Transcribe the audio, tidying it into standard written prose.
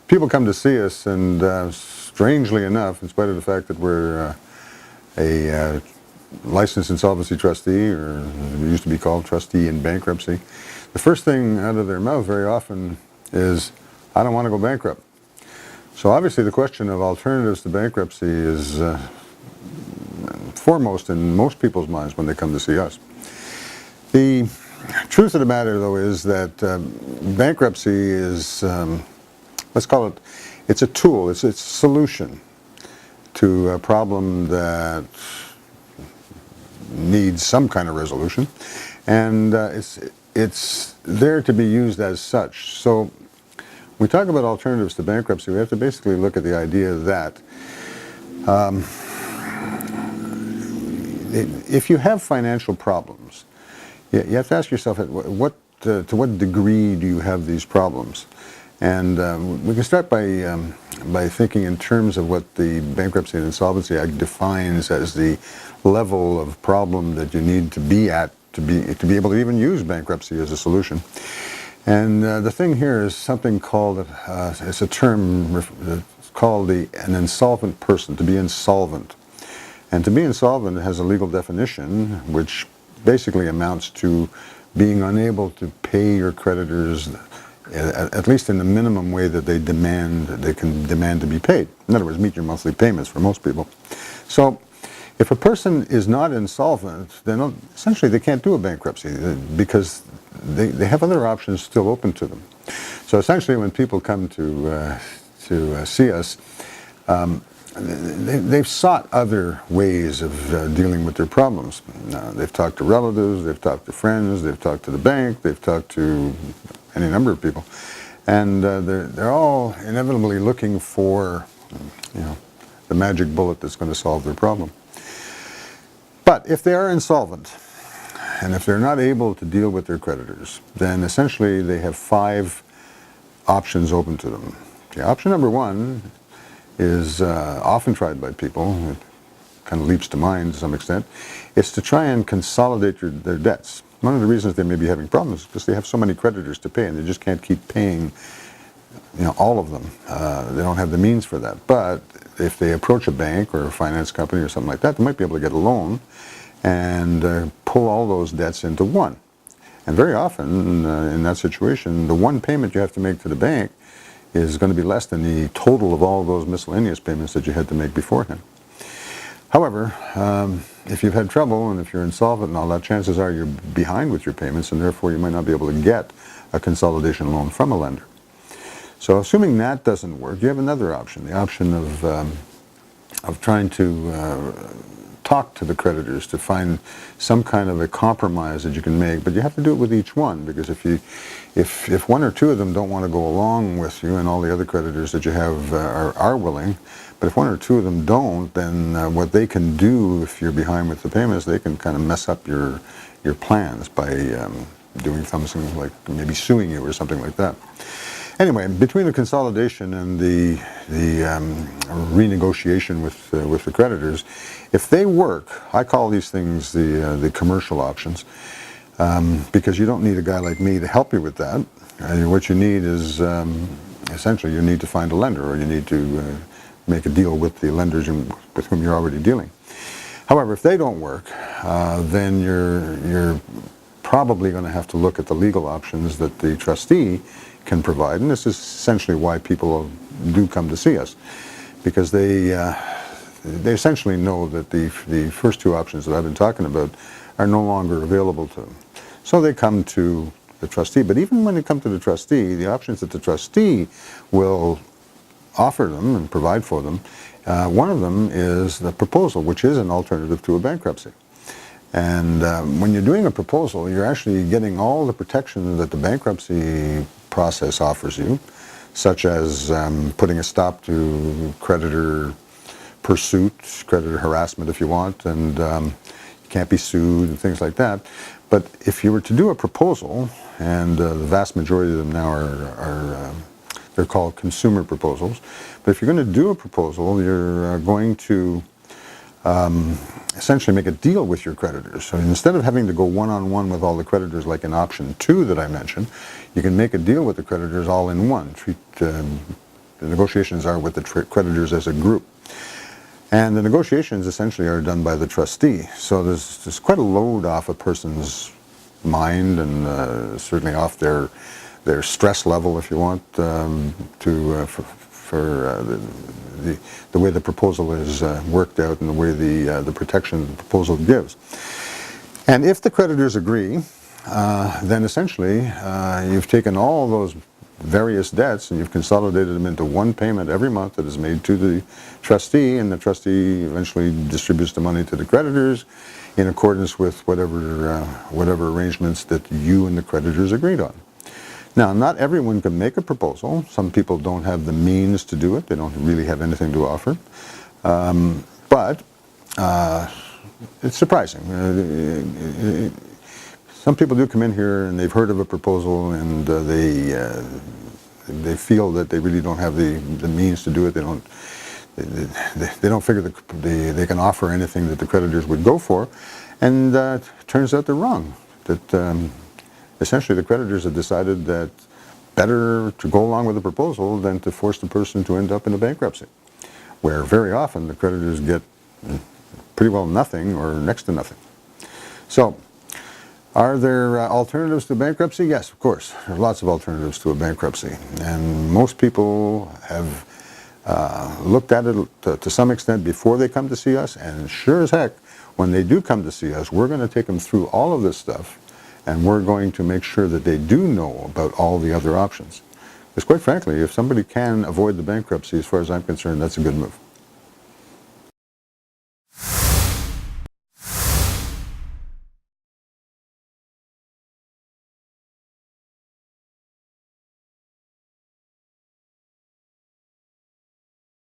People come to see us, and strangely enough, in spite of the fact that we're a licensed insolvency trustee, or it used to be called trustee in bankruptcy, the first thing out of their mouth very often is, I don't want to go bankrupt. So obviously the question of alternatives to bankruptcy is foremost in most people's minds when they come to see us. The truth of the matter, though, is that bankruptcy is, let's call it, it's a tool, it's a solution to a problem that needs some kind of resolution, and it's there to be used as such. So when we talk about alternatives to bankruptcy, we have to basically look at the idea that if you have financial problems, you have to ask yourself, to what degree do you have these problems? And we can start by thinking in terms of what the Bankruptcy and Insolvency Act defines as the level of problem that you need to be at to be able to even use bankruptcy as a solution. And the thing here is something called, it's a term called an insolvent person, to be insolvent. And to be insolvent has a legal definition, which basically amounts to being unable to pay your creditors, at least in the minimum way that they can demand to be paid. In other words, meet your monthly payments for most people. So if a person is not insolvent, then essentially they can't do a bankruptcy because they have other options still open to them. So essentially when people come to see us, they've sought other ways of dealing with their problems. They've talked to relatives, they've talked to friends, they've talked to the bank, they've talked to any number of people, and they're all inevitably looking for, the magic bullet that's going to solve their problem. But if they are insolvent, and if they're not able to deal with their creditors, then essentially they have 5 options open to them. Okay, option number 1 is often tried by people, it kind of leaps to mind to some extent, is to try and consolidate their debts. One of the reasons they may be having problems is because they have so many creditors to pay and they just can't keep paying all of them. They don't have the means for that. But if they approach a bank or a finance company or something like that, they might be able to get a loan and pull all those debts into one. And very often in that situation, the one payment you have to make to the bank is going to be less than the total of all those miscellaneous payments that you had to make beforehand. However, if you've had trouble and if you're insolvent and all that, chances are you're behind with your payments, and therefore you might not be able to get a consolidation loan from a lender. So assuming that doesn't work, you have another option, the option of trying to talk to the creditors to find some kind of a compromise that you can make, but you have to do it with each one, because if one or two of them don't want to go along with you and all the other creditors that you have are willing, but if one or two of them don't, then what they can do if you're behind with the payments, they can kind of mess up your plans by doing something like maybe suing you or something like that. Anyway, between the consolidation and the renegotiation with the creditors, if they work, I call these things the commercial options, because you don't need a guy like me to help you with that. What you need is essentially you need to find a lender, or you need to make a deal with the lenders with whom you're already dealing. However, if they don't work, then you're probably going to have to look at the legal options that the trustee can provide, and this is essentially why people do come to see us, because they essentially know that the first two options that I've been talking about are no longer available to them. So they come to the trustee, but even when they come to the trustee, the options that the trustee will offer them and provide for them, one of them is the proposal, which is an alternative to a bankruptcy. And when you're doing a proposal, you're actually getting all the protection that the bankruptcy process offers you, such as putting a stop to creditor pursuit, creditor harassment if you want, and you can't be sued and things like that. But if you were to do a proposal, and the vast majority of them now are they're called consumer proposals, but if you're going to do a proposal, you're going to essentially make a deal with your creditors. So instead of having to go one-on-one with all the creditors like in option 2 that I mentioned, you can make a deal with the creditors all in one. Treat the negotiations are with the creditors as a group. And the negotiations essentially are done by the trustee. So there's quite a load off a person's mind, and certainly off their stress level, if you want, for the way the proposal is worked out and the way the protection the proposal gives. And if the creditors agree, then essentially you've taken all those various debts and you've consolidated them into one payment every month that is made to the trustee, and the trustee eventually distributes the money to the creditors in accordance with whatever arrangements that you and the creditors agreed on. Now, not everyone can make a proposal. Some people don't have the means to do it. They don't really have anything to offer. But it's surprising. Some people do come in here and they've heard of a proposal, and they feel that they really don't have the means to do it. They don't figure they can offer anything that the creditors would go for, and it turns out they're wrong. That essentially the creditors have decided that better to go along with the proposal than to force the person to end up in a bankruptcy, where very often the creditors get pretty well nothing or next to nothing. So, are there alternatives to bankruptcy? Yes, of course. There are lots of alternatives to a bankruptcy. And most people have looked at it to some extent before they come to see us. And sure as heck, when they do come to see us, we're going to take them through all of this stuff. And we're going to make sure that they do know about all the other options. Because quite frankly, if somebody can avoid the bankruptcy, as far as I'm concerned, that's a good move.